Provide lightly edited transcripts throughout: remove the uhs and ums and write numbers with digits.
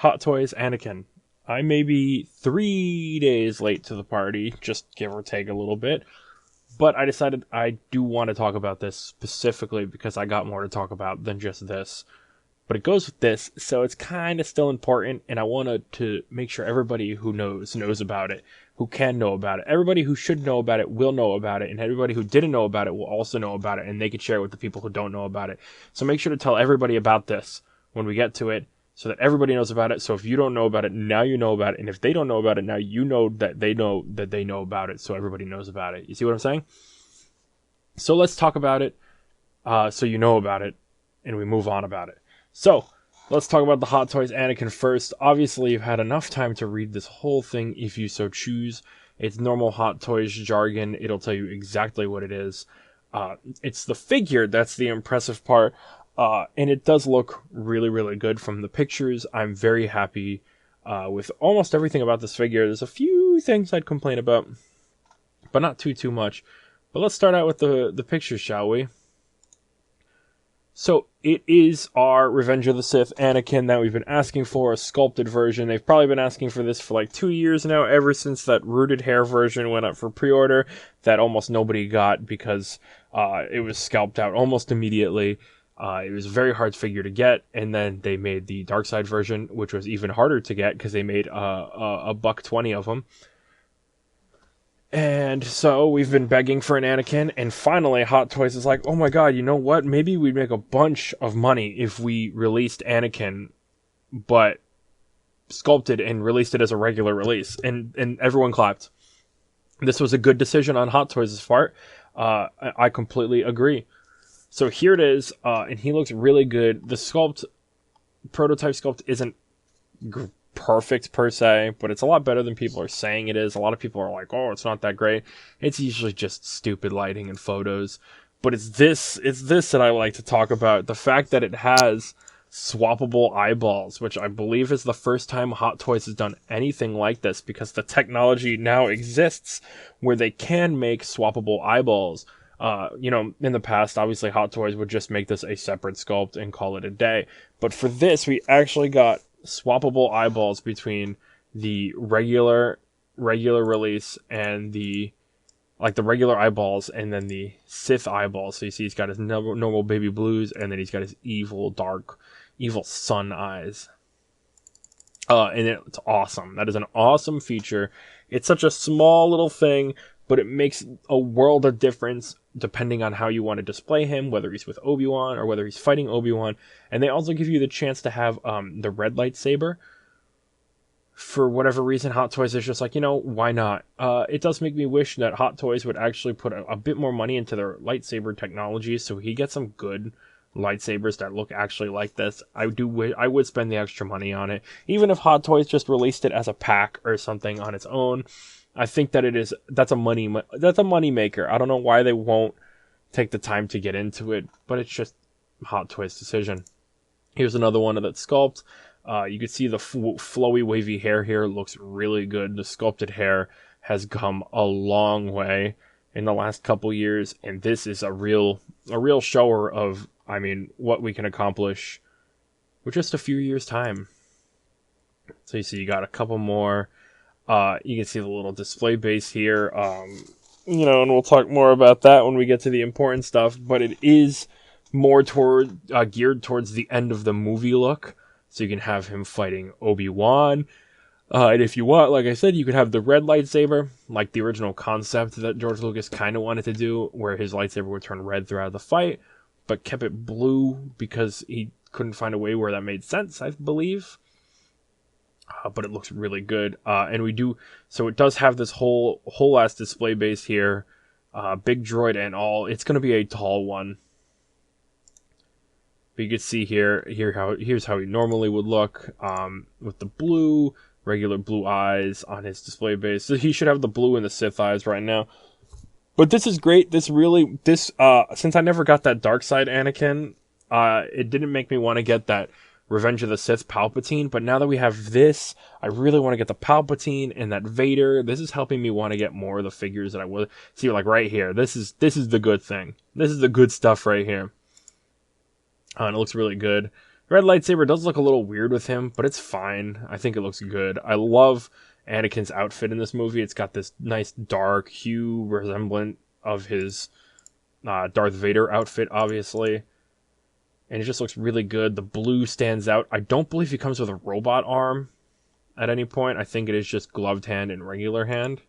Hot Toys Anakin. I may be 3 days late to the party, just give or take a little bit. But I decided I do want to talk about this specifically because I got more to talk about than just this. But it goes with this, so it's kind of still important, and I wanted to make sure everybody who knows about it, who can know about it. Everybody who should know about it will know about it, and everybody who didn't know about it will also know about it, and they can share it with the people who don't know about it. So make sure to tell everybody about this when we get to it, so that everybody knows about it. So if you don't know about it, now you know about it, and if they don't know about it, now you know that they know about it, so everybody knows about it. You see what I'm saying? So let's talk about it, so you know about it, and we move on about it. So, let's talk about the Hot Toys Anakin first. Obviously, you've had enough time to read this whole thing if you so choose. It's normal Hot Toys jargon. It'll tell you exactly what it is. It's the figure that's the impressive part. And it does look really, really good from the pictures. I'm very happy with almost everything about this figure. There's a few things I'd complain about, but not too much. But let's start out with the pictures, shall we? So, it is our Revenge of the Sith Anakin that we've been asking for, a sculpted version. They've probably been asking for this for like 2 years now, ever since that rooted hair version went up for pre-order that almost nobody got because it was scalped out almost immediately. It was a very hard figure to get, and then they made the dark side version, which was even harder to get because they made a $120 of them. And so we've been begging for an Anakin, and finally Hot Toys is like, oh my god, you know what? Maybe we'd make a bunch of money if we released Anakin, but sculpted and released it as a regular release. And everyone clapped. This was a good decision on Hot Toys' part. I completely agree. So here it is, and he looks really good. The prototype sculpt isn't perfect per se, but it's a lot better than people are saying it is. A lot of people are like, oh, it's not that great. It's usually just stupid lighting and photos. But it's this that I like to talk about. The fact that it has swappable eyeballs, which I believe is the first time Hot Toys has done anything like this, because the technology now exists where they can make swappable eyeballs. In the past, obviously Hot Toys would just make this a separate sculpt and call it a day. But for this, we actually got swappable eyeballs between the regular release and the regular eyeballs and then the Sith eyeballs. So you see he's got his normal baby blues, and then he's got his evil sun eyes. And it's awesome. That is an awesome feature. It's such a small little thing, but it makes a world of difference depending on how you want to display him, whether he's with Obi-Wan or whether he's fighting Obi-Wan. And they also give you the chance to have the red lightsaber. For whatever reason, Hot Toys is just like, why not? It does make me wish that Hot Toys would actually put a bit more money into their lightsaber technology so he gets some good lightsabers that look actually like this. I would spend the extra money on it. Even if Hot Toys just released it as a pack or something on its own, I think that that's a money maker. I don't know why they won't take the time to get into it, but it's just Hot Toys' decision. Here's another one of that sculpt. You can see the flowy, wavy hair here looks really good. The sculpted hair has come a long way in the last couple years, and this is a real shower of, what we can accomplish with just a few years' time. So you see, you got a couple more. You can see the little display base here, and we'll talk more about that when we get to the important stuff, but it is more geared towards the end of the movie look, so you can have him fighting Obi-Wan, and if you want, like I said, you could have the red lightsaber, like the original concept that George Lucas kind of wanted to do, where his lightsaber would turn red throughout the fight, but kept it blue because he couldn't find a way where that made sense, I believe. But it looks really good, so it does have this whole ass display base here, big droid and all. It's going to be a tall one, but you can see here's how he normally would look, with the regular blue eyes on his display base. So he should have the blue and the Sith eyes right now. But this is great. Since I never got that dark side Anakin, it didn't make me want to get that Revenge of the Sith Palpatine, but now that we have this, I really want to get the Palpatine and that Vader. This is helping me want to get more of the figures that I would see, like right here. This is the good thing. This is the good stuff right here. And it looks really good. Red lightsaber does look a little weird with him, but it's fine. I think it looks good. I love Anakin's outfit in this movie. It's got this nice dark hue resemblant of his Darth Vader outfit, obviously. And it just looks really good. The blue stands out. I don't believe he comes with a robot arm at any point. I think it is just gloved hand and regular hand.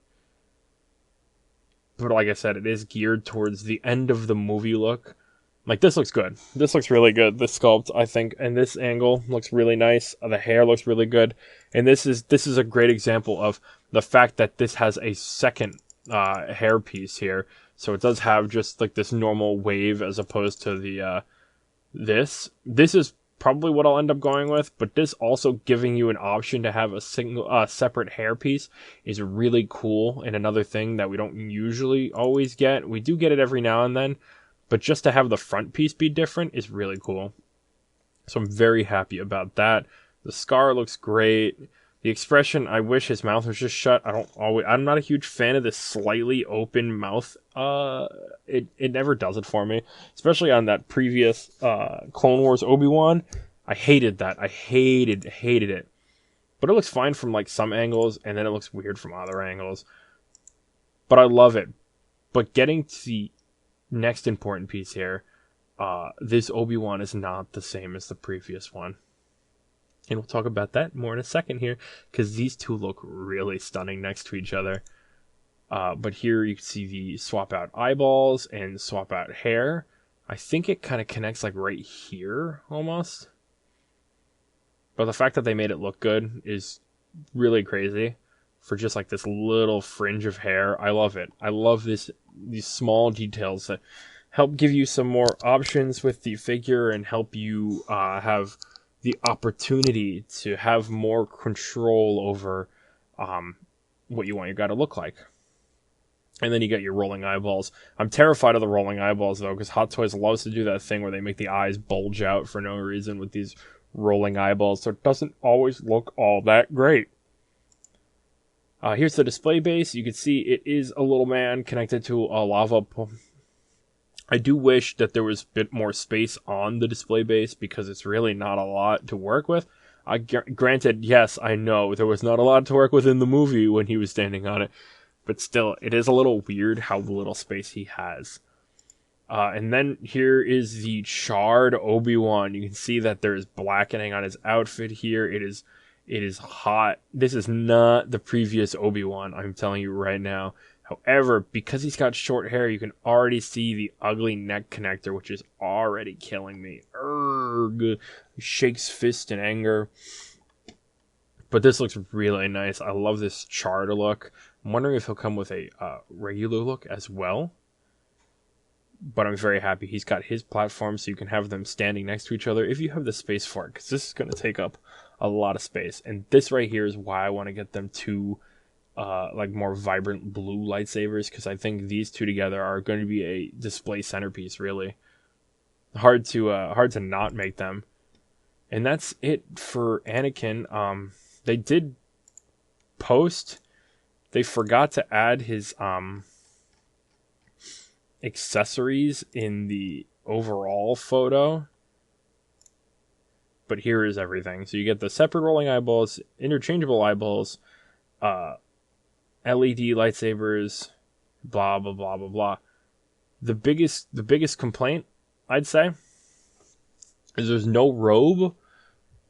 But like I said, it is geared towards the end of the movie look. Like, this looks good. This looks really good, this sculpt, I think. And this angle looks really nice. The hair looks really good. And this is a great example of the fact that this has a second hair piece here. So it does have just like this normal wave as opposed to the this. This is probably what I'll end up going with, but this also giving you an option to have a single separate hair piece is really cool. And another thing that we don't usually always get. We do get it every now and then. But just to have the front piece be different is really cool. So I'm very happy about that. The scar looks great. The expression, I wish his mouth was just shut. I'm not a huge fan of this slightly open mouth. It never does it for me. Especially on that previous Clone Wars Obi-Wan. I hated that. I hated it. But it looks fine from like some angles, and then it looks weird from other angles. But I love it. But getting to the next important piece here, this Obi-Wan is not the same as the previous one. And we'll talk about that more in a second here, because these two look really stunning next to each other. But here you can see the swap out eyeballs and swap out hair. I think it kind of connects like right here, almost. But the fact that they made it look good is really crazy. For just like this little fringe of hair. I love it. I love these small details that help give you some more options with the figure and help you have the opportunity to have more control over what you want your guy to look like. And then you get your rolling eyeballs. I'm terrified of the rolling eyeballs though, because Hot Toys loves to do that thing where they make the eyes bulge out for no reason with these rolling eyeballs, so it doesn't always look all that great. Here's the display base. You can see it is a little man connected to a lava pool. I do wish that there was a bit more space on the display base because it's really not a lot to work with. Granted, yes, I know there was not a lot to work with in the movie when he was standing on it, but still, it is a little weird how little space he has. And then here is the charred Obi-Wan. You can see that there is blackening on his outfit here. It is hot. This is not the previous Obi-Wan, I'm telling you right now. However, because he's got short hair, you can already see the ugly neck connector, which is already killing me. Urgh. He shakes fist in anger. But this looks really nice. I love this charred look. I'm wondering if he'll come with a regular look as well. But I'm very happy he's got his platform, so you can have them standing next to each other if you have the space for it, because this is going to take up a lot of space. And this right here is why I want to get them two like more vibrant blue lightsabers, because I think these two together are going to be a display centerpiece, really. Hard to not make them. And that's it for Anakin. They did post. They forgot to add his accessories in the overall photo. But here is everything. So you get the separate rolling eyeballs, interchangeable eyeballs, LED lightsabers, blah blah blah blah blah. The biggest complaint, I'd say, is there's no robe.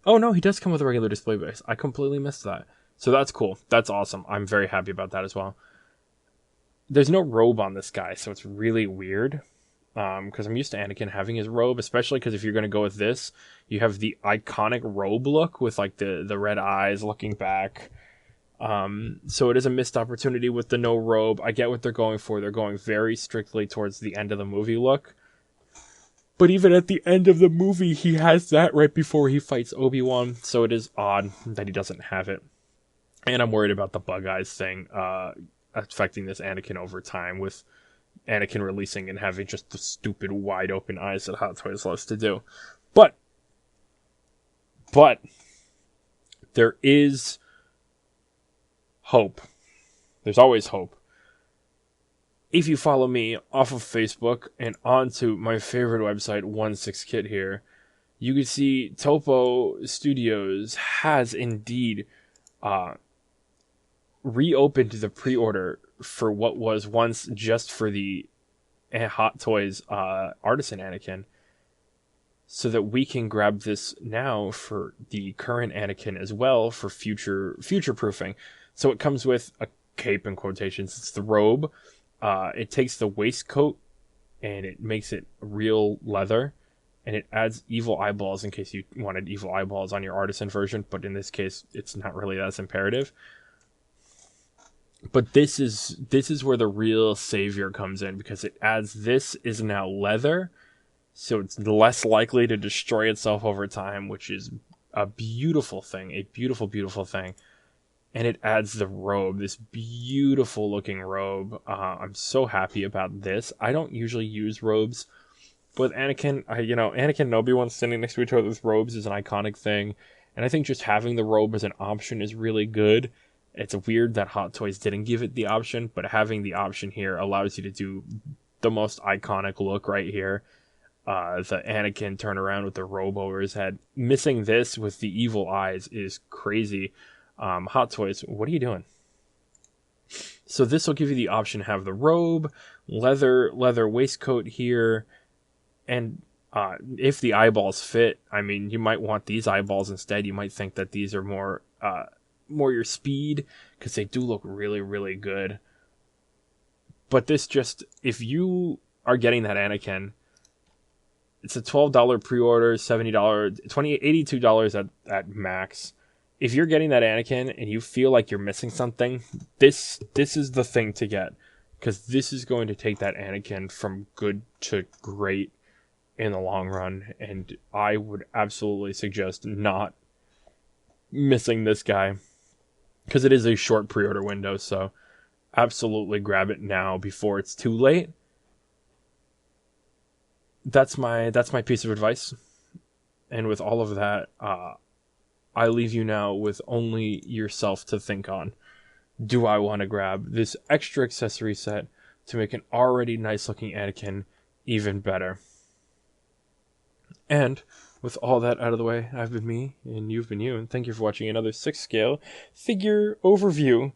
Oh no, he does come with a regular display base. I completely missed that. So that's cool. That's awesome. I'm very happy about that as well. There's no robe on this guy, so it's really weird. Because I'm used to Anakin having his robe, especially because if you're going to go with this, you have the iconic robe look with like the red eyes looking back. So it is a missed opportunity with the no robe. I get what they're going for. They're going very strictly towards the end of the movie look. But even at the end of the movie, he has that right before he fights Obi-Wan. So it is odd that he doesn't have it. And I'm worried about the bug eyes thing affecting this Anakin over time, with Anakin releasing and having just the stupid wide open eyes that Hot Toys loves to do. But there is hope. There's always hope. If you follow me off of Facebook and onto my favorite website, 16kit here, you can see Topo Studios has indeed reopened the pre-order for what was once just for the Hot Toys Artisan Anakin, so that we can grab this now for the current Anakin as well for future proofing. So it comes with a cape in quotations. It's the robe. It takes the waistcoat and it makes it real leather, and it adds evil eyeballs in case you wanted evil eyeballs on your artisan version, but in this case it's not really as imperative. But this is where the real savior comes in, because it adds, this is now leather, so it's less likely to destroy itself over time, which is a beautiful thing, a beautiful, beautiful thing. And it adds the robe, this beautiful looking robe. I'm so happy about this. I don't usually use robes, but Anakin, Anakin and Obi-Wan standing next to each other with robes is an iconic thing. And I think just having the robe as an option is really good. It's weird that Hot Toys didn't give it the option, but having the option here allows you to do the most iconic look right here. The Anakin turn around with the robe over his head. Missing this with the evil eyes is crazy. Hot Toys, what are you doing? So this will give you the option to have the robe, leather waistcoat here, and if the eyeballs fit, I mean, you might want these eyeballs instead. You might think that these are more your speed, because they do look really, really good. But this just, if you are getting that Anakin, it's a $12 pre-order, $70, $82 at max. If you're getting that Anakin and you feel like you're missing something, this is the thing to get, because this is going to take that Anakin from good to great in the long run, and I would absolutely suggest not missing this guy, because it is a short pre-order window. So absolutely grab it now before it's too late. That's my piece of advice. And with all of that, I leave you now with only yourself to think on. Do I want to grab this extra accessory set to make an already nice looking Anakin even better? And with all that out of the way, I've been me, and you've been you, and thank you for watching another 6th scale figure overview.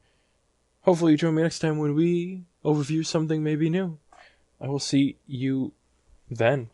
Hopefully you join me next time when we overview something maybe new. I will see you then.